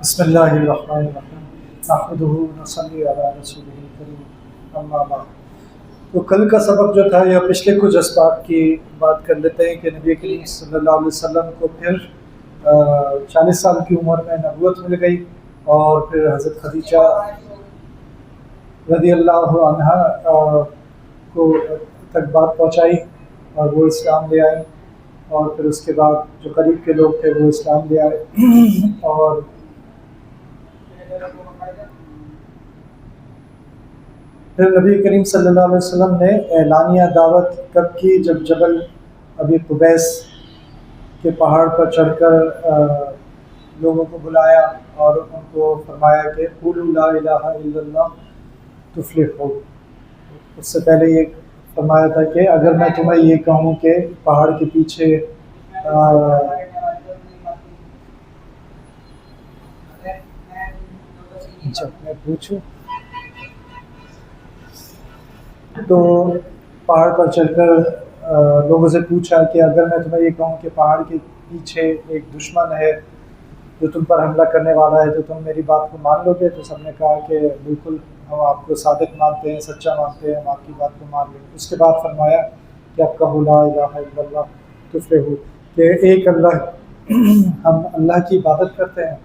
بسم اللہ الرحمن الرحیم نحمدہ ونصلی علی رسولہ الکریم اما بعد۔ تو کل کا سبق جو تھا یا پچھلے کچھ اسباب کی بات کر لیتے ہیں کہ نبی کریم صلی اللہ علیہ وسلم کو پھر 40 سال کی عمر میں نبوت مل گئی، اور پھر حضرت خدیجہ رضی اللہ عنہا کو تک بات پہنچائی اور وہ اسلام لے آئیں، اور پھر اس کے بعد جو قریب کے لوگ تھے وہ اسلام لے آئے، اور پھر نبی کریم صلی اللہ علیہ وسلم نے اعلانیہ دعوت کب کی؟ جب جبل ابی قبیس کے پہاڑ پر چڑھ کر لوگوں کو بلایا اور ان کو فرمایا کہ قولوا لا الہ الا اللہ تفلحوا۔ اس سے پہلے یہ فرمایا تھا کہ اگر میں تمہیں یہ کہوں کہ پہاڑ کے پیچھے میں پوچھوں تو پہاڑ پر چڑھ کر لوگوں سے پوچھا کہ اگر میں تمہیں یہ کہوں کہ پہاڑ کے پیچھے ایک دشمن ہے جو تم پر حملہ کرنے والا ہے تو تم میری بات کو مان لو گے؟ تو سب نے کہا کہ بالکل، ہم آپ کو صادق مانتے ہیں، سچا مانتے ہیں، ہم آپ کی بات کو مان لیں گے۔ اس کے بعد فرمایا کہ اب کہو لا الہ الا اللہ تفلحوا، کہ ایک اللہ، ہم اللہ کی عبادت کرتے ہیں،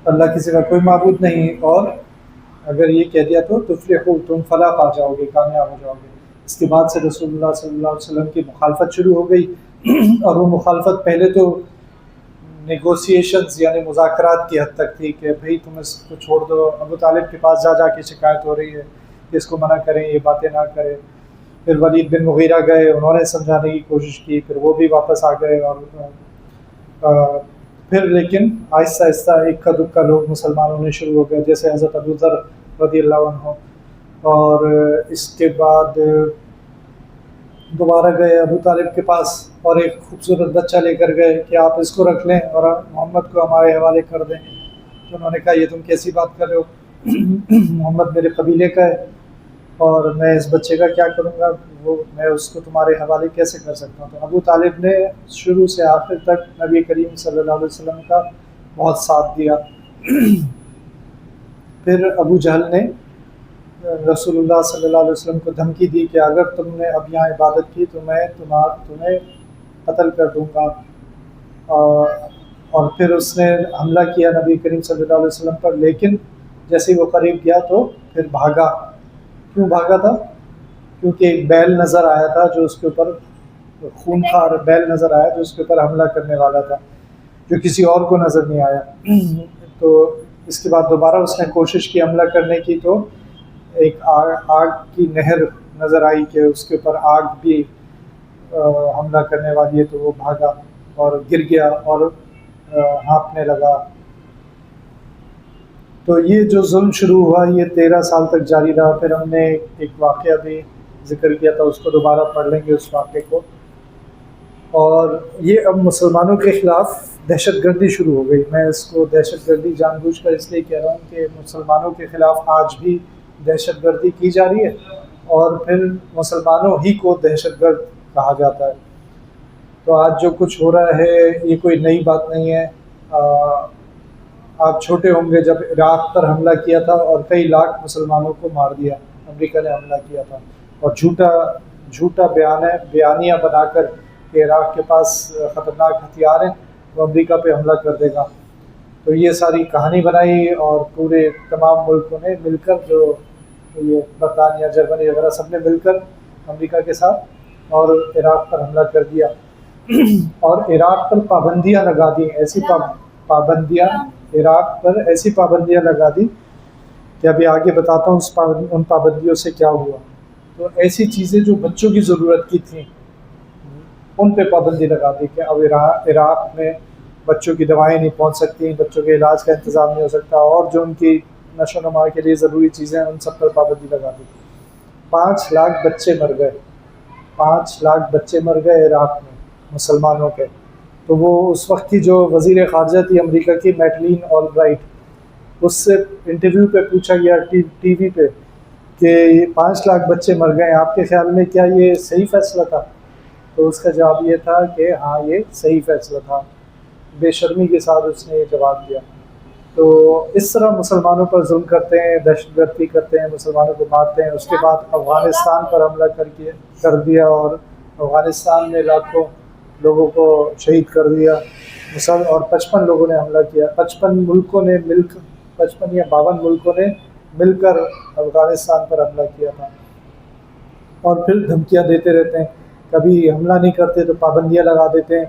اللہ کے سوا کوئی معبود نہیں، اور اگر یہ کہہ دیا تو تفلحوا، تم فلاح پا جاؤ گے، کامیاب ہو جاؤ گے۔ اس کے بعد سے رسول اللہ صلی اللہ علیہ وسلم کی مخالفت شروع ہو گئی، اور وہ مخالفت پہلے تو نیگوسیشنز یعنی مذاکرات کی حد تک تھی کہ بھئی تم اس کو چھوڑ دو، ابو طالب کے پاس جا کے شکایت ہو رہی ہے کہ اس کو منع کریں، یہ باتیں نہ کریں۔ پھر ولید بن مغیرہ گئے، انہوں نے سمجھانے کی کوشش کی، پھر وہ بھی واپس آ گئے، اور پھر لیکن آہستہ آہستہ اکا دکا لوگ مسلمان ہونے شروع ہو گئے، جیسے حضرت ابو ذر رضی اللہ عنہ، اور اس کے بعد دوبارہ گئے ابو طالب کے پاس اور ایک خوبصورت بچہ لے کر گئے کہ آپ اس کو رکھ لیں اور محمد کو ہمارے حوالے کر دیں۔ تو انہوں نے کہا یہ تم کیسی بات کر رہے ہو، محمد میرے قبیلے کا ہے اور میں اس بچے کا کیا کروں گا، میں اس کو تمہارے حوالے کیسے کر سکتا ہوں؟ تو ابو طالب نے شروع سے آخر تک نبی کریم صلی اللہ علیہ وسلم کا بہت ساتھ دیا۔ پھر ابو جہل نے رسول اللہ صلی اللہ علیہ وسلم کو دھمکی دی کہ اگر تم نے اب یہاں عبادت کی تو میں تمہیں قتل کر دوں گا، اور پھر اس نے حملہ کیا نبی کریم صلی اللہ علیہ وسلم پر، لیکن جیسے ہی وہ قریب گیا تو پھر بھاگا۔ کیوں بھاگا تھا؟ کیونکہ ایک بیل نظر آیا تھا جو اس کے اوپر خونخوار بیل نظر آیا جو اس کے اوپر حملہ کرنے والا تھا، جو کسی اور کو نظر نہیں آیا۔ تو اس کے بعد دوبارہ اس نے کوشش کی حملہ کرنے کی، تو ایک آگ کی نہر نظر آئی کہ اس کے اوپر آگ بھی حملہ کرنے والی ہے، تو وہ بھاگا اور گر گیا اور ہانپنے لگا۔ تو یہ جو ظلم شروع ہوا یہ 13 سال تک جاری رہا۔ پھر ہم نے ایک واقعہ بھی ذکر کیا تھا، اس کو دوبارہ پڑھ لیں گے اس واقعے کو۔ اور یہ اب مسلمانوں کے خلاف دہشت گردی شروع ہو گئی۔ میں اس کو دہشت گردی جان بوجھ کر اس لیے کہہ رہا ہوں کہ مسلمانوں کے خلاف آج بھی دہشت گردی کی جا رہی ہے، اور پھر مسلمانوں ہی کو دہشت گرد کہا جاتا ہے۔ تو آج جو کچھ ہو رہا ہے یہ کوئی نئی بات نہیں ہے۔ آپ چھوٹے ہوں گے جب عراق پر حملہ کیا تھا اور کئی لاکھ مسلمانوں کو مار دیا، امریکہ نے حملہ کیا تھا، اور جھوٹا بیانیہ بنا کر کہ عراق کے پاس خطرناک ہتھیار ہیں وہ امریکہ پہ حملہ کر دے گا۔ تو یہ ساری کہانی بنائی، اور پورے تمام ملکوں نے مل کر، جو یہ برطانیہ، جرمنی وغیرہ سب نے مل کر امریکہ کے ساتھ اور عراق پر حملہ کر دیا، اور عراق پر پابندیاں لگا دی، ایسی پابندیاں عراق پر ایسی پابندیاں لگا دی کہ ابھی آگے بتاتا ہوں ان پابندیوں سے کیا ہوا۔ تو ایسی چیزیں جو بچوں کی ضرورت کی تھیں ان پہ پابندی لگا دی کہ اب عراق میں بچوں کی دوائیں نہیں پہنچ سکتی، بچوں کے علاج کا انتظام نہیں ہو سکتا، اور جو ان کی نشو و نما کے لیے ضروری چیزیں ہیں ان سب پر پابندی لگا دی۔ 5 لاکھ بچے مر گئے، 5 لاکھ بچے مر گئے عراق میں مسلمانوں کے۔ تو وہ اس وقت کی جو وزیر خارجہ تھی امریکہ کی، میڈلین آلبرائٹ، اس سے انٹرویو پہ پوچھا گیا ٹی وی پہ کہ 5 لاکھ بچے مر گئے، آپ کے خیال میں کیا یہ صحیح فیصلہ تھا؟ تو اس کا جواب یہ تھا کہ ہاں یہ صحیح فیصلہ تھا۔ بے شرمی کے ساتھ اس نے یہ جواب دیا۔ تو اس طرح مسلمانوں پر ظلم کرتے ہیں، دہشت گردی کرتے ہیں، مسلمانوں کو مارتے ہیں. اس کے بعد افغانستان پر حملہ کر دیا اور افغانستان میں لاکھوں لوگوں کو شہید کر دیا. اور 55 لوگوں نے حملہ کیا. 55 ملکوں نے 55 یا 52 ملکوں نے مل کر افغانستان پر حملہ کیا تھا. اور پھر دھمکیاں دیتے رہتے ہیں، کبھی حملہ نہیں کرتے تو پابندیاں لگا دیتے ہیں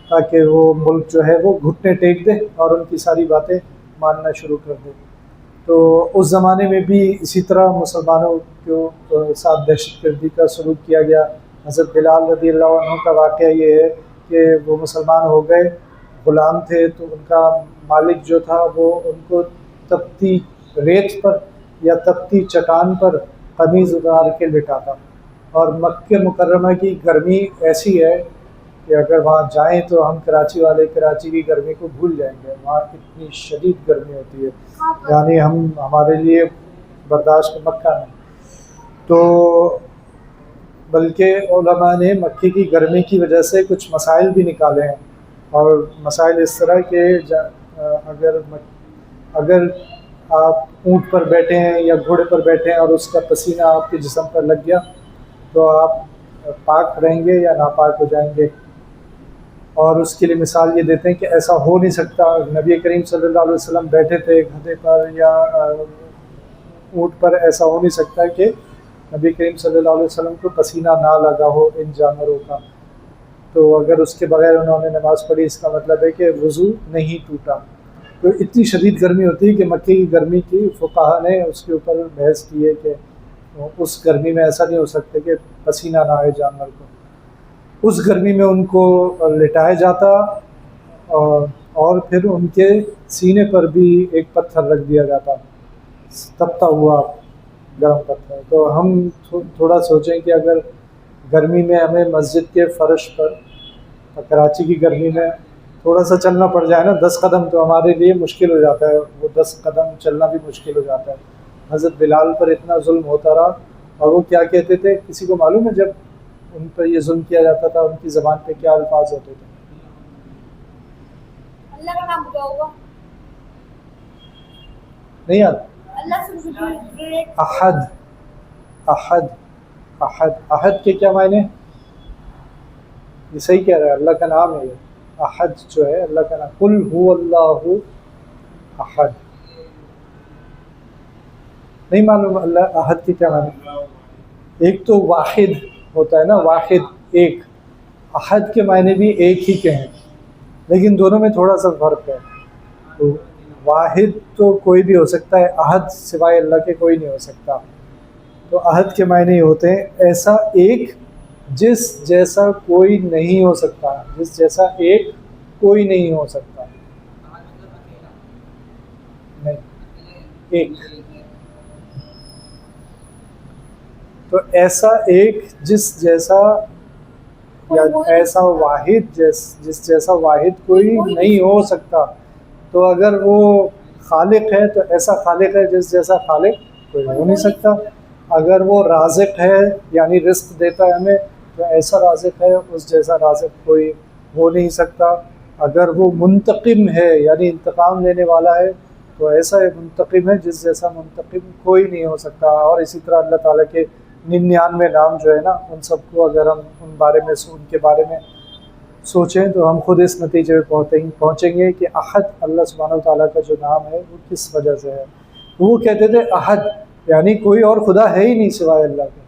تاکہ وہ ملک جو ہے وہ گھٹنے ٹیک دے اور ان کی ساری باتیں ماننا شروع کر دے. تو اس زمانے میں بھی اسی طرح مسلمانوں کے ساتھ دہشت گردی کا سلوک کیا گیا. حضرت بلال رضی اللہ عنہ کا واقعہ یہ ہے کہ وہ مسلمان ہو گئے، غلام تھے، تو ان کا مالک جو تھا وہ ان کو تپتی ریت پر یا تپتی چٹان پر قمیض اتار کے لٹاتا. اور مکہ مکرمہ کی گرمی ایسی ہے کہ اگر وہاں جائیں تو ہم کراچی والے کراچی کی گرمی کو بھول جائیں گے. وہاں اتنی شدید گرمی ہوتی ہے، یعنی ہمارے لیے برداشت مکہ میں. تو بلکہ علماء نے مکے کی گرمی کی وجہ سے کچھ مسائل بھی نکالے ہیں، اور مسائل اس طرح کہ اگر آپ اونٹ پر بیٹھے ہیں یا گھوڑے پر بیٹھے ہیں اور اس کا پسینہ آپ کے جسم پر لگ گیا تو آپ پاک رہیں گے یا ناپاک ہو جائیں گے. اور اس کے لیے مثال یہ دیتے ہیں کہ ایسا ہو نہیں سکتا. نبی کریم صلی اللہ علیہ وسلم بیٹھے تھے گدھے پر یا اونٹ پر، ایسا ہو نہیں سکتا کہ نبی کریم صلی اللہ علیہ وسلم کو پسینہ نہ لگا ہو ان جانوروں کا. تو اگر اس کے بغیر انہوں نے نماز پڑھی، اس کا مطلب ہے کہ وضو نہیں ٹوٹا. تو اتنی شدید گرمی ہوتی ہے کہ مکے کی گرمی کی فقہا نے اس کے اوپر بحث کی ہے کہ اس گرمی میں ایسا نہیں ہو سکتا کہ پسینہ نہ آئے جانور کو. اس گرمی میں ان کو لٹایا جاتا اور پھر ان کے سینے پر بھی ایک پتھر رکھ دیا جاتا، تپتا ہوا گرم پتھر. تو ہم تھوڑا سوچیں کہ اگر گرمی میں ہمیں مسجد کے فرش پر کراچی کی گرمی میں تھوڑا سا چلنا پڑ جائے نا 10 قدم، تو ہمارے لیے مشکل ہو جاتا ہے. وہ 10 قدم چلنا بھی مشکل ہو جاتا ہے. حضرت بلال پر اتنا ظلم ہوتا رہا، اور وہ کیا کہتے تھے کسی کو معلوم ہے؟ جب ان پر یہ ظلم کیا جاتا تھا ان کی زبان پہ کیا الفاظ ہوتے تھے؟ اللہ کا نام ہوگا نہیں یاد؟ احد. احد احد احد کے کیا معنی؟ یہ صحیح کہہ رہا ہے، اللہ کا نام ہے یہ احد جو ہے اللہ کا نام. قل هو اللہ احد. نہیں معلوم اللہ احد کے کیا معنی؟ ایک تو واحد ہوتا ہے نا، واحد ایک. احد کے معنی بھی ایک ہی کے ہیں، لیکن دونوں میں تھوڑا سا فرق ہے. تو واحد تو کوئی بھی ہو سکتا ہے، احد سوائے اللہ کے کوئی نہیں ہو سکتا. تو احد کے معنی ہوتے ہیں ایسا ایک جس جیسا کوئی نہیں ہو سکتا، جس جیسا ایک کوئی نہیں ہو سکتا. نہیں، ایک. تو ایسا ایک جس جیسا یا ایسا واحد جس جیسا واحد کوئی نہیں ہو سکتا. تو اگر وہ خالق ہے تو ایسا خالق ہے جس جیسا خالق کوئی ہو نہیں سکتا. اگر وہ رازق ہے یعنی رزق دیتا ہے ہمیں، تو ایسا رازق ہے اس جیسا رازق کوئی ہو نہیں سکتا. اگر وہ منتقم ہے یعنی انتقام لینے والا ہے، تو ایسا منتقم ہے جس جیسا منتقم کوئی نہیں ہو سکتا. اور اسی طرح اللہ تعالیٰ کے 99 نام جو ہے نا، ان سب کو اگر ہم ان کے بارے میں سوچیں تو ہم خود اس نتیجے پہ پہنچیں گے کہ احد اللہ سبحانہ وتعالیٰ کا جو نام ہے وہ کس وجہ سے ہے. وہ کہتے تھے احد یعنی کوئی اور خدا ہے ہی نہیں سوائے اللہ کے،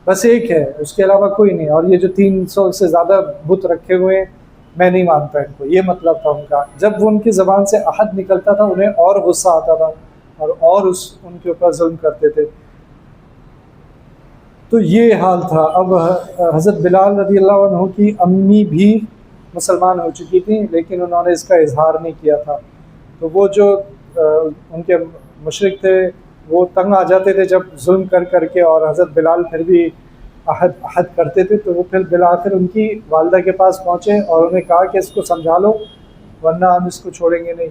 بس ایک ہے، اس کے علاوہ کوئی نہیں. اور یہ جو 300 سے زیادہ بت رکھے ہوئے ہیں میں نہیں مانتا ان کو، یہ مطلب تھا ان کا. جب وہ ان کی زبان سے احد نکلتا تھا انہیں اور غصہ آتا تھا اور ان کے اوپر ظلم کرتے تھے. تو یہ حال تھا. اب حضرت بلال رضی اللہ عنہ کی امی بھی مسلمان ہو چکی تھیں، لیکن انہوں نے اس کا اظہار نہیں کیا تھا. تو وہ جو ان کے مشرک تھے وہ تنگ آ جاتے تھے جب ظلم کر کے، اور حضرت بلال پھر بھی احد کرتے تھے. تو وہ پھر بالآخر ان کی والدہ کے پاس پہنچے اور انہیں کہا کہ اس کو سمجھا لو ورنہ ہم اس کو چھوڑیں گے نہیں.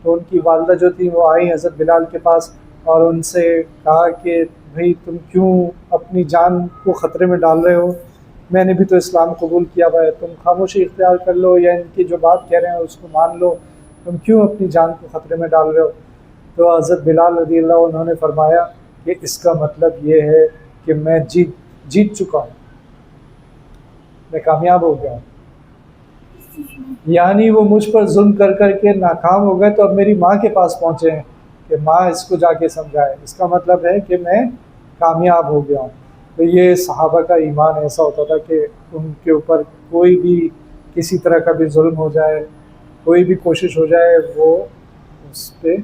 تو ان کی والدہ جو تھی وہ آئی حضرت بلال کے پاس اور ان سے کہا کہ بھئی تم کیوں اپنی جان کو خطرے میں ڈال رہے ہو؟ میں نے بھی تو اسلام قبول کیا ہوا ہے، تم خاموشی اختیار کر لو یا ان کی جو بات کہہ رہے ہیں اس کو مان لو. تم کیوں اپنی جان کو خطرے میں ڈال رہے ہو؟ تو حضرت بلال رضی اللہ عنہ نے فرمایا کہ اس کا مطلب یہ ہے کہ میں جیت چکا ہوں، میں کامیاب ہو گیا ہوں، یعنی وہ مجھ پر ظلم کر کر کے ناکام ہو گئے، تو اب میری ماں کے پاس پہنچے ہیں کہ ماں اس کو جا کے سمجھائے، اس کا مطلب ہے کہ میں کامیاب ہو گیا ہوں۔ تو یہ صحابہ کا ایمان ایسا ہوتا تھا کہ ان کے اوپر کوئی بھی کسی طرح کا بھی ظلم ہو جائے، کوئی بھی کوشش ہو جائے، وہ اس پہ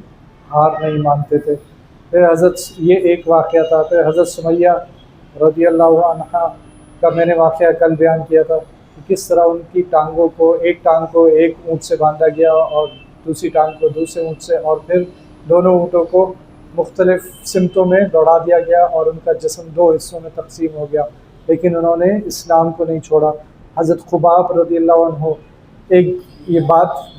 ہار نہیں مانتے تھے۔ پھر حضرت یہ ایک واقعہ تھا، پھر حضرت سمیہ رضی اللہ عنہا کا میں نے واقعہ کل بیان کیا تھا کہ کس طرح ان کی ٹانگوں کو، ایک ٹانگ کو ایک اونٹ سے باندھا گیا اور دوسری ٹانگ کو دوسرے اونٹ سے، اور پھر دونوں اونٹوں کو مختلف سمتوں میں دوڑا دیا گیا اور ان کا جسم دو حصوں میں تقسیم ہو گیا، لیکن انہوں نے اسلام کو نہیں چھوڑا۔ حضرت خباب رضی اللہ عنہ، ایک یہ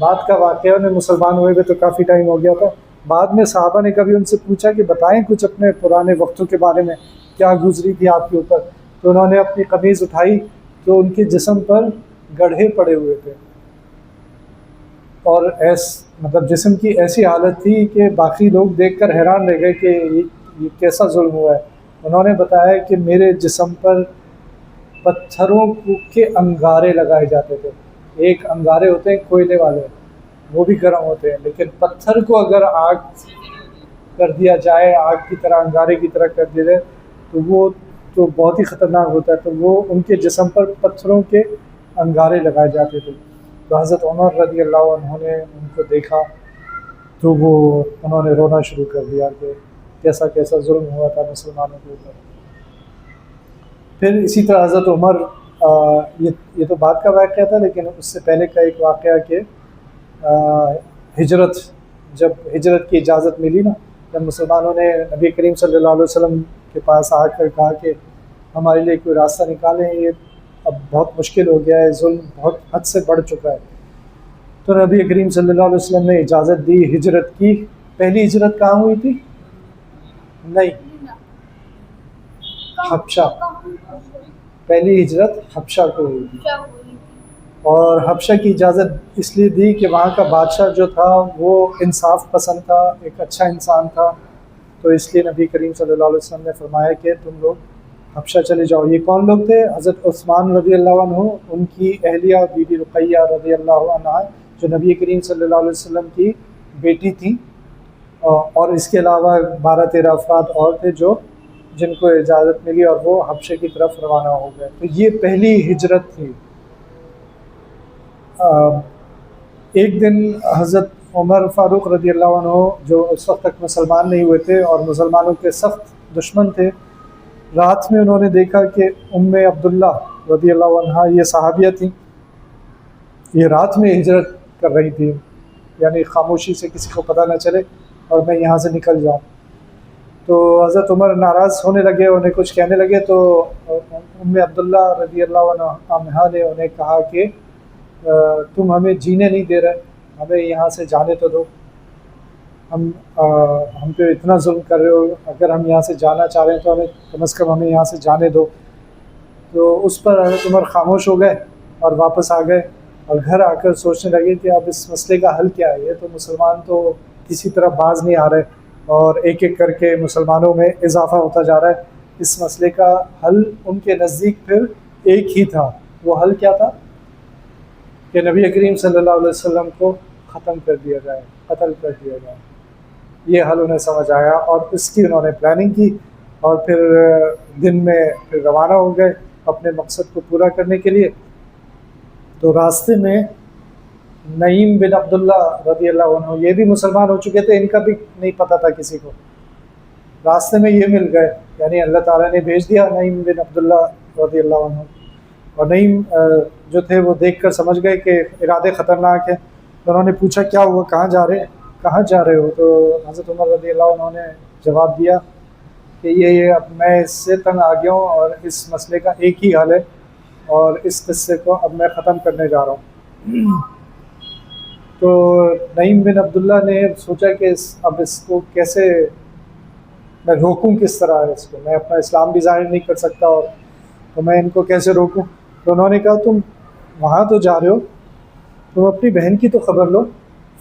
بات کا واقعہ، انہیں مسلمان ہوئے ہوئے تو کافی ٹائم ہو گیا تھا، بعد میں صحابہ نے کبھی ان سے پوچھا کہ بتائیں کچھ اپنے پرانے وقتوں کے بارے میں، کیا گزری تھی آپ کے اوپر؟ تو انہوں نے اپنی قمیض اٹھائی تو ان کے جسم پر گڑھے پڑے ہوئے تھے، اور مطلب جسم کی ایسی حالت تھی کہ باقی لوگ دیکھ کر حیران رہ گئے کہ یہ کیسا ظلم ہوا ہے۔ انہوں نے بتایا کہ میرے جسم پر پتھروں کے انگارے لگائے جاتے تھے، ایک انگارے ہوتے ہیں کوئلے والے، وہ بھی گرم ہوتے ہیں، لیکن پتھر کو اگر آگ کر دیا جائے، آگ کی طرح، انگارے کی طرح کر دیا جائے تو وہ تو بہت ہی خطرناک ہوتا ہے، تو وہ ان کے جسم پر پتھروں کے انگارے لگائے جاتے تھے۔ تو حضرت عمر رضی اللہ عنہ نے ان کو دیکھا تو انہوں نے رونا شروع کر دیا کہ کیسا کیسا ظلم ہوا تھا مسلمانوں کے اوپر۔ پھر اسی طرح حضرت عمر، یہ تو بعد کا واقعہ تھا، لیکن اس سے پہلے کا ایک واقعہ کہ جب ہجرت کی اجازت ملی نا، جب مسلمانوں نے نبی کریم صلی اللہ علیہ وسلم کے پاس آ کر کہا کہ ہمارے لیے کوئی راستہ نکالیں، یہ اب بہت مشکل ہو گیا ہے، ظلم بہت حد سے بڑھ چکا ہے، تو نبی کریم صلی اللہ علیہ وسلم نے اجازت دی ہجرت کی۔ پہلی ہجرت کہاں ہوئی تھی؟ نہیں، حبشہ، پہلی ہجرت حبشہ کو ہوئی تھی، اور حبشہ کی اجازت اس لیے دی کہ وہاں کا بادشاہ جو تھا وہ انصاف پسند تھا، ایک اچھا انسان تھا، تو اس لیے نبی کریم صلی اللہ علیہ وسلم نے فرمایا کہ تم لوگ حبشہ چلے جاؤ۔ یہ کون لوگ تھے؟ حضرت عثمان رضی اللہ عنہ، ان کی اہلیہ بی بی رقیہ رضی اللہ عنہا، جو نبی کریم صلی اللہ علیہ وسلم کی بیٹی تھیں، اور اس کے علاوہ 12-13 افراد اور تھے جن کو اجازت ملی اور وہ حبشے کی طرف روانہ ہو گئے۔ تو یہ پہلی ہجرت تھی۔ ایک دن حضرت عمر فاروق رضی اللہ عنہ، جو اس وقت تک مسلمان نہیں ہوئے تھے اور مسلمانوں کے سخت دشمن تھے، رات میں انہوں نے دیکھا کہ ام عبداللہ رضی اللہ عنہا، یہ صحابیہ تھیں، یہ رات میں ہجرت کر رہی تھی، یعنی خاموشی سے کسی کو پتہ نہ چلے اور میں یہاں سے نکل جاؤں۔ تو حضرت عمر ناراض ہونے لگے، انہیں کچھ کہنے لگے، تو ام عبداللہ رضی اللہ عنہا نے انہیں کہا کہ تم ہمیں جینے نہیں دے رہے، ہمیں یہاں سے جانے تو دو، ہم پہ اتنا ظلم کر رہے ہو، اگر ہم یہاں سے جانا چاہ رہے ہیں تو ہمیں کم از کم ہمیں یہاں سے جانے دو۔ تو اس پر حضرت عمر خاموش ہو گئے اور واپس آ گئے، اور گھر آ کر سوچنے لگے کہ اب اس مسئلے کا حل کیا ہے، یہ تو مسلمان تو کسی طرح باز نہیں آ رہے، اور ایک ایک کر کے مسلمانوں میں اضافہ ہوتا جا رہا ہے۔ اس مسئلے کا حل ان کے نزدیک پھر ایک ہی تھا۔ وہ حل کیا تھا؟ کہ نبی کریم صلی اللہ علیہ وسلم کو ختم کر دیا جائے، قتل کر دیا جائے۔ یہ حل انہیں سمجھ آیا، اور اس کی انہوں نے پلاننگ کی، اور پھر دن میں پھر روانہ ہو گئے اپنے مقصد کو پورا کرنے کے لیے۔ تو راستے میں نعیم بن عبداللہ رضی اللہ عنہ، یہ بھی مسلمان ہو چکے تھے، ان کا بھی نہیں پتہ تھا کسی کو، راستے میں یہ مل گئے، یعنی اللہ تعالیٰ نے بھیج دیا نعیم بن عبداللہ رضی اللہ عنہ، اور نعیم جو تھے وہ دیکھ کر سمجھ گئے کہ ارادے خطرناک ہیں، تو انہوں نے پوچھا کیا ہوا، کہاں جا رہے ہو؟ تو حضرت عمر رضی اللہ عنہ نے جواب دیا کہ یہ اب میں اس سے تنگ آ گیا ہوں، اور اس مسئلے کا ایک ہی حل ہے، اور اس قصے کو اب میں ختم کرنے جا رہا ہوں۔ تو نعیم بن عبداللہ نے سوچا کہ اب اس کو کیسے میں روکوں، کس طرح اس کو، میں اپنا اسلام بھی ظاہر نہیں کر سکتا، اور تو میں ان کو کیسے روکوں؟ تو انہوں نے کہا تم وہاں تو جا رہے ہو، تم اپنی بہن کی تو خبر لو،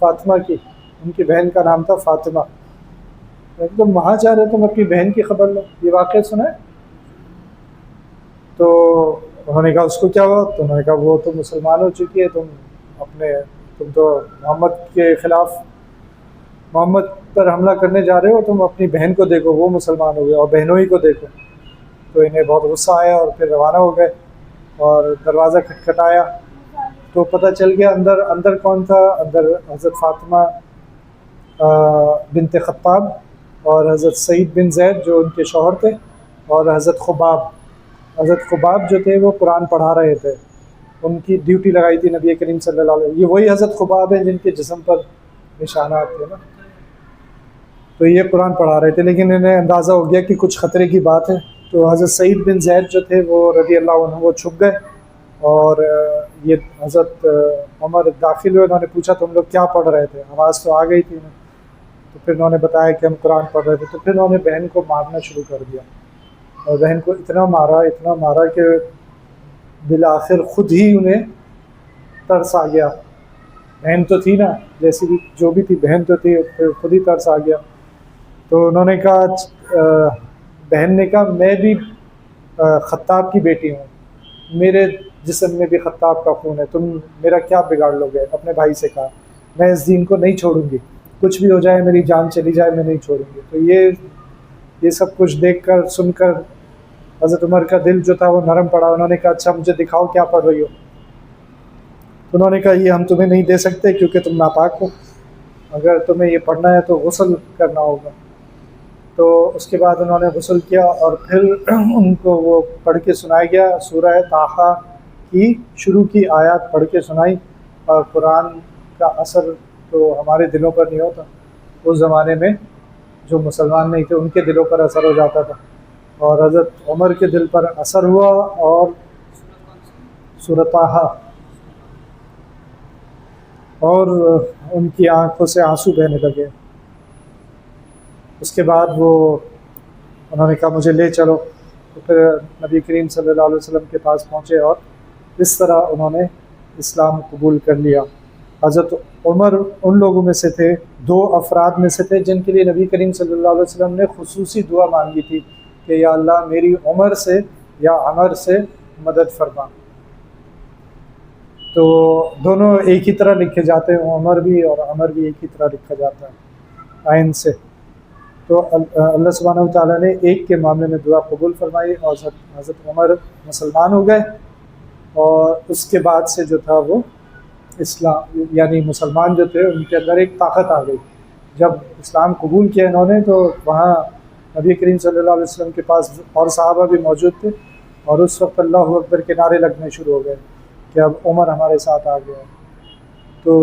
فاطمہ کی، ان کی بہن کا نام تھا فاطمہ. تم وہاں جا رہے تم اپنی بہن کی خبر لو، یہ واقعہ سنا ہے؟ تو انہوں نے کہا اس کو کیا ہوا؟ تو انہوں نے کہا وہ تو مسلمان ہو چکی ہے، تم تو محمد کے خلاف، محمد پر حملہ کرنے جا رہے ہو، تم اپنی بہن کو دیکھو، وہ مسلمان ہو گئے، اور بہنوں ہی کو دیکھو. تو انہیں بہت غصہ آیا اور پھر روانہ ہو گئے اور دروازہ کھٹکھٹایا تو پتہ چل گیا اندر کون تھا. اندر حضرت فاطمہ بنت خطاب اور حضرت سعید بن زید جو ان کے شوہر تھے، اور حضرت خباب جو تھے وہ قرآن پڑھا رہے تھے. ان کی ڈیوٹی لگائی تھی نبی کریم صلی اللہ علیہ وسلم. یہ وہی حضرت خباب ہیں جن کے جسم پر نشانات تھے نا. تو یہ قرآن پڑھا رہے تھے، لیکن انہیں اندازہ ہو گیا کہ کچھ خطرے کی بات ہے. تو حضرت سعید بن زید جو تھے وہ رضی اللہ عنہ وہ چھپ گئے، اور یہ حضرت عمر داخل ہوئے. انہوں نے پوچھا تم لوگ کیا پڑھ رہے تھے؟ آواز تو آ گئی تھی انہیں. تو پھر انہوں نے بتایا کہ ہم قرآن پڑھ رہے تھے. تو پھر انہوں نے بہن کو مارنا شروع کر دیا، اور بہن کو اتنا مارا کہ بالآخر خود ہی انہیں ترس آ گیا. بہن تو تھی نا، جیسی بھی جو بھی تھی بہن تو تھی، پھر خود ہی ترس آ گیا. تو انہوں نے کہا، بہن نے کہا میں بھی خطاب کی بیٹی ہوں، میرے جسم میں بھی خطاب کا خون ہے، تم میرا کیا بگاڑ لو گے؟ اپنے بھائی سے کہا میں اس دین کو نہیں چھوڑوں گی، کچھ بھی ہو جائے، میری جان چلی جائے، میں نہیں چھوڑوں گی. تو یہ سب کچھ دیکھ کر سن کر حضرت عمر کا دل جو تھا وہ نرم پڑا. انہوں نے کہا اچھا مجھے دکھاؤ کیا پڑھ رہی ہو. تو انہوں نے کہا یہ ہم تمہیں نہیں دے سکتے کیونکہ تم ناپاک ہو، اگر تمہیں یہ پڑھنا ہے تو غسل کرنا ہوگا. تو اس کے بعد انہوں نے غسل کیا اور پھر ان کو وہ پڑھ کے سنایا گیا. سورہ طٰہٰ کی شروع کی آیات پڑھ کے سنائی. اور قرآن کا اثر تو ہمارے دلوں پر نہیں ہوتا، اس زمانے میں جو مسلمان نہیں تھے ان کے دلوں پر اثر ہو جاتا تھا، اور حضرت عمر کے دل پر اثر ہوا اور سورہ طٰہٰ، اور ان کی آنکھوں سے آنسو بہنے لگے. اس کے بعد انہوں نے کہا مجھے لے چلو. تو پھر نبی کریم صلی اللہ علیہ وسلم کے پاس پہنچے اور اس طرح انہوں نے اسلام قبول کر لیا. حضرت عمر ان لوگوں میں سے تھے، 2 افراد میں سے تھے جن کے لیے نبی کریم صلی اللہ علیہ وسلم نے خصوصی دعا مانگی تھی کہ یا اللہ میری عمر سے یا عمر سے مدد فرما. تو دونوں ایک ہی طرح لکھے جاتے ہیں، عمر بھی اور عمر بھی ایک ہی طرح لکھا جاتا ہے عین سے. تو اللہ سبحانہ و تعالیٰ نے ایک کے معاملے میں دعا قبول فرمائی، اور حضرت عمر مسلمان ہو گئے. اور اس کے بعد سے جو تھا وہ اسلام، یعنی مسلمان جو تھے ان کے اندر ایک طاقت آ گئی. جب اسلام قبول کیا انہوں نے تو وہاں نبی کریم صلی اللہ علیہ وسلم کے پاس اور صحابہ بھی موجود تھے، اور اس وقت اللہ اکبر کے نعرے لگنے شروع ہو گئے کہ اب عمر ہمارے ساتھ آ گیا. تو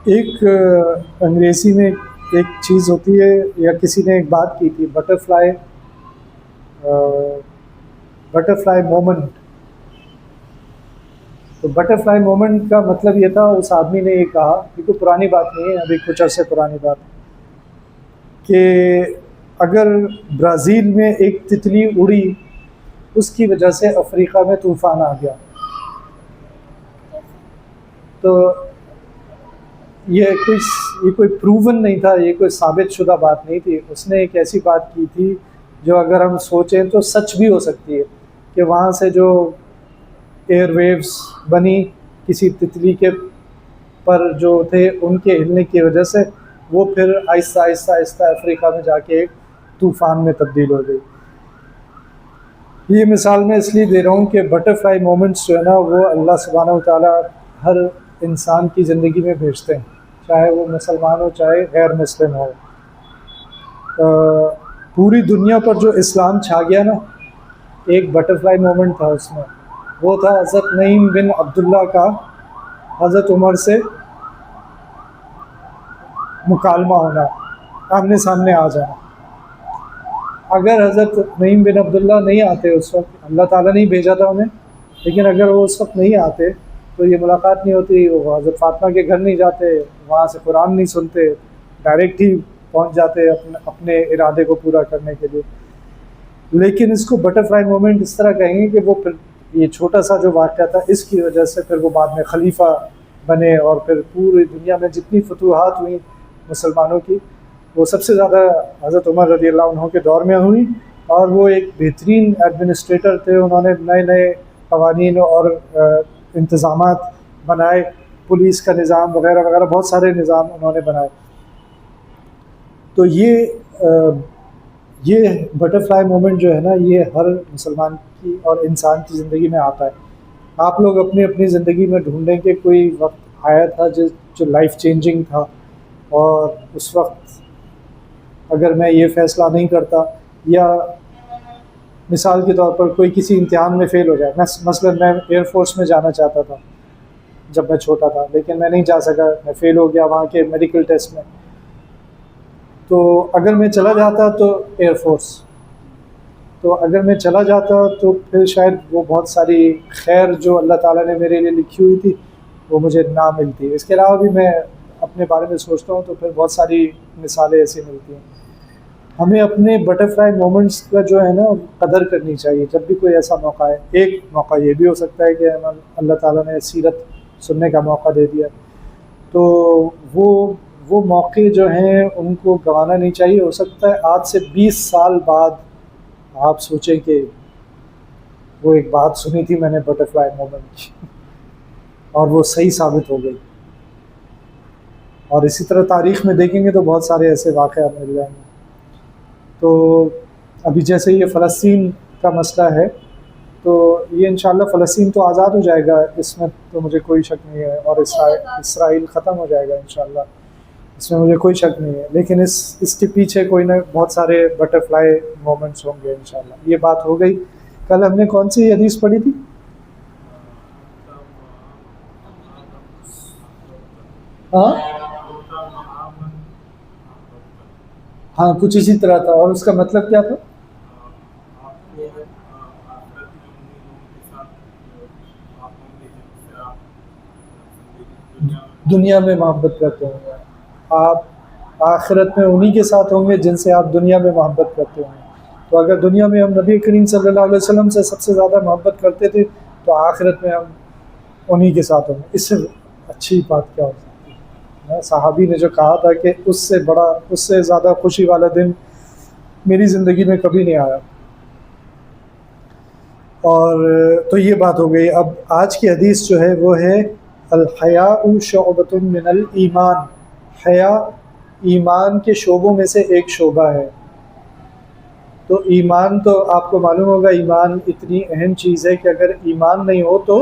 ایک انگریزی میں ایک چیز ہوتی ہے، یا کسی نے ایک بات کی تھی، بٹرفلائی مومنٹ. تو بٹرفلائی مومنٹ کا مطلب یہ تھا، اس آدمی نے یہ کہا، کیونکہ پرانی بات نہیں ہے، ابھی کچھ عرصے پرانی بات، کہ اگر برازیل میں ایک تتلی اڑی، اس کی وجہ سے افریقہ میں طوفان آ گیا. تو یہ کوئی پروون نہیں تھا، یہ کوئی ثابت شدہ بات نہیں تھی. اس نے ایک ایسی بات کی تھی جو اگر ہم سوچیں تو سچ بھی ہو سکتی ہے، کہ وہاں سے جو ایئر ویوز بنی کسی تتلی کے پر جو تھے ان کے ہلنے کی وجہ سے، وہ پھر آہستہ آہستہ آہستہ افریقہ میں جا کے ایک طوفان میں تبدیل ہو گئی. یہ مثال میں اس لیے دے رہا ہوں کہ بٹرفلائی مومنٹس جو ہے نا، وہ اللہ سبحانہ و تعالیٰ ہر انسان کی زندگی میں بھیجتے ہیں، چاہے وہ مسلمان ہو چاہے غیر مسلم ہو. پوری دنیا پر جو اسلام چھا گیا نا، ایک بٹرفلائی مومنٹ تھا اس میں. وہ تھا حضرت نعیم بن عبداللہ کا حضرت عمر سے مکالمہ ہونا، آمنے سامنے آ جانا. اگر حضرت نعیم بن عبداللہ نہیں آتے اس وقت، اللہ تعالیٰ نے ہی بھیجا تھا انہیں، لیکن اگر وہ اس وقت نہیں آتے تو یہ ملاقات نہیں ہوتی. وہ حضرت فاطمہ کے گھر نہیں جاتے، وہاں سے قرآن نہیں سنتے، ڈائریکٹ ہی پہنچ جاتے اپنے ارادے کو پورا کرنے کے لیے. لیکن اس کو بٹرفلائی مومنٹ اس طرح کہیں گے کہ وہ یہ چھوٹا سا جو واقعہ تھا اس کی وجہ سے پھر وہ بعد میں خلیفہ بنے، اور پھر پوری دنیا میں جتنی فتوحات ہوئیں مسلمانوں کی وہ سب سے زیادہ حضرت عمر رضی اللہ عنہ کے دور میں ہوئی، اور وہ ایک بہترین ایڈمنسٹریٹر تھے. انہوں نے نئے نئے قوانین اور انتظامات بنائے، پولیس کا نظام وغیرہ وغیرہ، بہت سارے نظام انہوں نے بنائے. تو یہ بٹرفلائی مومنٹ جو ہے نا، یہ ہر مسلمان کی اور انسان کی زندگی میں آتا ہے. آپ لوگ اپنی اپنی زندگی میں ڈھونڈیں کہ کوئی وقت آیا تھا جو لائف چینجنگ تھا، اور اس وقت اگر میں یہ فیصلہ نہیں کرتا، یا مثال کے طور پر کوئی کسی امتحان میں فیل ہو جائے. مثلا میں ایئر فورس میں جانا چاہتا تھا جب میں چھوٹا تھا، لیکن میں نہیں جا سکا، میں فیل ہو گیا وہاں کے میڈیکل ٹیسٹ میں. تو اگر میں چلا جاتا تو ایئر فورس، تو اگر میں چلا جاتا تو پھر شاید وہ بہت ساری خیر جو اللہ تعالیٰ نے میرے لیے لکھی ہوئی تھی وہ مجھے نہ ملتی. اس کے علاوہ بھی میں اپنے بارے میں سوچتا ہوں تو پھر بہت ساری مثالیں ایسی ملتی ہیں. ہمیں اپنے بٹرفلائی مومنٹس کا جو ہے نا قدر کرنی چاہیے جب بھی کوئی ایسا موقع ہے. ایک موقع یہ بھی ہو سکتا ہے کہ اللہ تعالیٰ نے سیرت سننے کا موقع دے دیا، تو وہ موقع جو ہیں ان کو گنوانا نہیں چاہیے. ہو سکتا ہے آج سے 20 سال بعد آپ سوچیں کہ وہ ایک بات سنی تھی میں نے بٹرفلائی مومنٹ کی، اور وہ صحیح ثابت ہو گئی. اور اسی طرح تاریخ میں دیکھیں گے تو بہت سارے ایسے واقعات مل جائیں گے. تو ابھی جیسے یہ فلسطین کا مسئلہ ہے، تو یہ انشاءاللہ فلسطین تو آزاد ہو جائے گا، اس میں تو مجھے کوئی شک نہیں ہے، اور اسرائیل ختم ہو جائے گا انشاءاللہ، اس میں مجھے کوئی شک نہیں ہے. لیکن اس کے پیچھے کوئی نہ بہت سارے بٹرفلائی مومنٹس ہوں گے انشاءاللہ. یہ بات ہو گئی. کل ہم نے کون سی حدیث پڑھی تھی؟ ہاں کچھ اسی طرح تھا، اور اس کا مطلب کیا تھا؟ دنیا میں محبت کرتے ہوں گے آپ، آخرت میں انہی کے ساتھ ہوں گے جن سے آپ دنیا میں محبت کرتے ہوں گے. تو اگر دنیا میں ہم نبی کریم صلی اللہ علیہ وسلم سے سب سے زیادہ محبت کرتے تھے تو آخرت میں ہم انہی کے ساتھ ہوں گے. اس سے اچھی بات کیا ہو سکتی ہے؟ صحابی نے جو کہا تھا کہ اس سے زیادہ خوشی والا دن میری زندگی میں کبھی نہیں آیا. اور تو یہ بات ہو گئی. اب آج کی حدیث جو ہے وہ ہے الحیاء شعبۃ من الایمان. حیا ایمان کے شعبوں میں سے ایک شعبہ ہے. تو ایمان تو آپ کو معلوم ہوگا، ایمان اتنی اہم چیز ہے کہ اگر ایمان نہیں ہو تو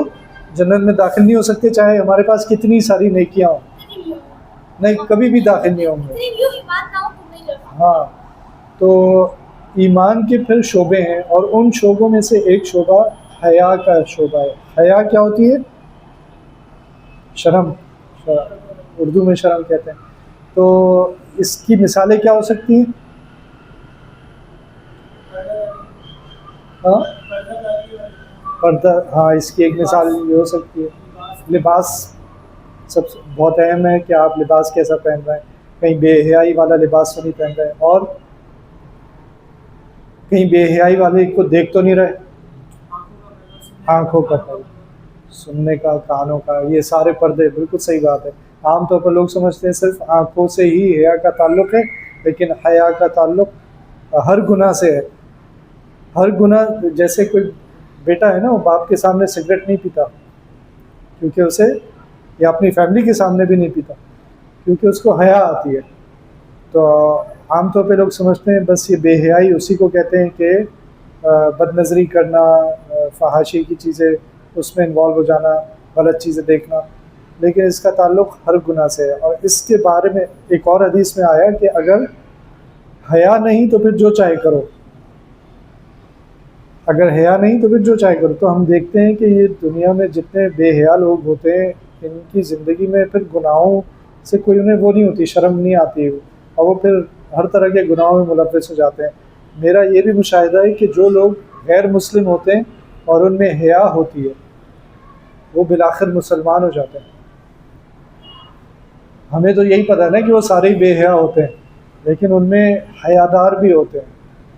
جنت میں داخل نہیں ہو سکتے، چاہے ہمارے پاس کتنی ساری نیکیاں ہوں، نہیں کبھی بھی داخل نہیں ہوں گے. ہاں تو ایمان کے پھر شعبے ہیں، اور ان شعبوں میں سے ایک شعبہ حیا کا شعبہ ہے. حیا کیا ہوتی ہے؟ شرم، اردو میں شرم کہتے ہیں. تو اس کی مثالیں کیا ہو سکتی ہیں؟ ہاں پردہ، ہاں اس کی ایک مثال یہ ہو سکتی ہے. لباس سب سے بہت اہم ہے کہ آپ لباس کیسا پہن رہے ہیں. کہیں بے حیائی والا لباس تو نہیں پہن رہے، اور کہیں بے حیائی والے کو دیکھ تو نہیں رہے. آنکھوں کا پردہ، سننے کا، کانوں کا، یہ سارے پردے. بالکل صحیح بات ہے. عام طور پر لوگ سمجھتے ہیں صرف آنکھوں سے ہی حیا کا تعلق ہے، لیکن حیا کا تعلق ہر گناہ سے ہے. ہر گناہ، جیسے کوئی بیٹا ہے نا، وہ باپ کے سامنے سگریٹ نہیں پیتا کیونکہ اسے، یا اپنی فیملی کے سامنے بھی نہیں پیتا کیونکہ اس کو حیا آتی ہے. تو عام طور پہ لوگ سمجھتے ہیں بس یہ بے حیائی اسی کو کہتے ہیں کہ بد نظری کرنا، فحاشی کی چیزیں اس میں انوالو ہو جانا، غلط چیزیں دیکھنا. لیکن اس کا تعلق ہر گناہ سے ہے. اور اس کے بارے میں ایک اور حدیث میں آیا کہ اگر حیا نہیں تو پھر جو چاہے کرو، اگر حیا نہیں تو پھر جو چاہے کرو. تو ہم دیکھتے ہیں کہ یہ دنیا میں جتنے بے حیا لوگ ہوتے ہیں ان کی زندگی میں پھر گناہوں سے کوئی انہیں وہ نہیں ہوتی، شرم نہیں آتی، اور وہ پھر ہر طرح کے گناہوں میں ملوث ہو جاتے ہیں. میرا یہ بھی مشاہدہ ہے کہ جو لوگ غیر مسلم ہوتے ہیں اور ان میں حیا ہوتی ہے وہ بالآخر مسلمان ہو جاتے ہیں. ہمیں تو یہی پتہ ہے نا کہ وہ سارے ہی بے حیا ہوتے ہیں، لیکن ان میں حیادار بھی ہوتے ہیں،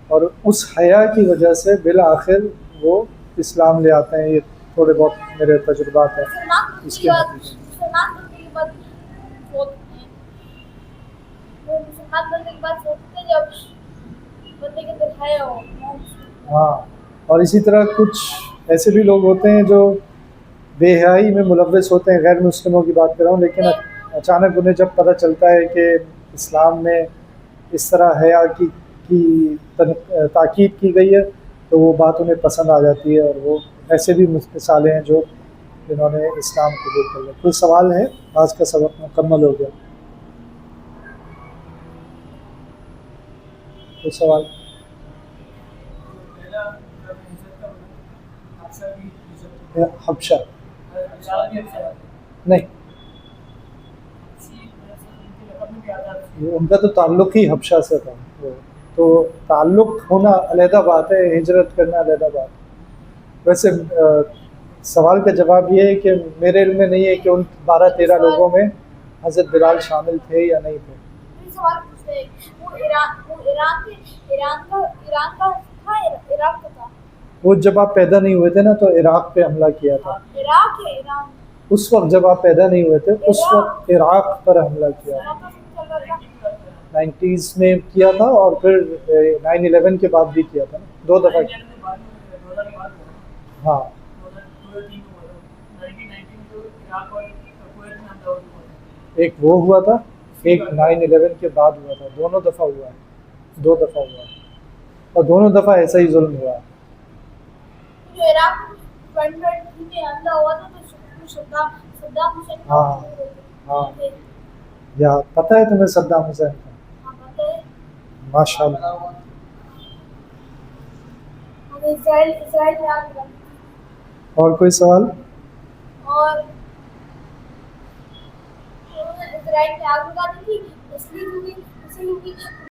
اور اس حیا کی وجہ سے بالآخر وہ اسلام لے آتے ہیں. یہ تھوڑے بہت میرے تجربات ہیں اس کے نتیجے میں. مسلمان بننے کے بعد سوچتے ہیں، وہ مسلمان بننے کے بعد سوچتے ہیں جب بندے کے اندر ہے ہو. ہاں، اور اسی طرح کچھ ایسے بھی لوگ ہوتے ہیں جو بے حیائی میں ملوث ہوتے ہیں. غیر مسلموں کی بات کر رہا ہوں، لیکن اچانک انہیں جب پتہ چلتا ہے کہ اسلام میں اس طرح حیا کی تاکید کی گئی ہے تو وہ بات انہیں پسند آ جاتی ہے. اور وہ ایسے بھی مثالیں ہیں جو جنہوں نے اسلام قبول کر لیا. کوئی سوال ہے؟ آج کا سبق مکمل ہو گیا. کوئی سوال؟ حبشہ نہیں، ان کا تو تعلق ہی حبشہ سے تھا. تو تعلق ہونا علیحدہ بات ہے، ہجرت کرنا علیحدہ بات. ویسے سوال کا جواب یہ ہے کہ میرے علم میں نہیں ہے کہ ان 12-13 لوگوں میں حضرت بلال شامل تھے یا نہیں تھے. سوال پوچھتے ہیں، وہ ایران کا تھا، عراق کا تھا. وہ جب آپ پیدا نہیں ہوئے تھے نا تو عراق پہ حملہ کیا تھا. عراق ہے، ایران. اس وقت جب آپ پیدا نہیں ہوئے تھے اس وقت عراق پر حملہ کیا تھا. 90s میں کیا تھا اور پھر 9/11 کے بعد بھی کیا تھا نا، 2 دفعہ. ہاں ایک وہ ہوا تھا، ایک 9/11 کے بعد ہوا تھا. دونوں دفعہ ہوا ہے، 2 دفعہ ہوا ہے، اور دونوں دفعہ ایسا ہی ظلم ہوا ہے. جو عراق میں حملہ ہوا تھا تو صدام حسین. ہاں ہاں، یا پتہ ہے تمہیں صدام حسین کا؟ ماشاء اللہ. اسرائیل میں آگ لگی. اور کوئی سوال؟ اور اسرائیل میں آگ لگا دی تھی، اس لیے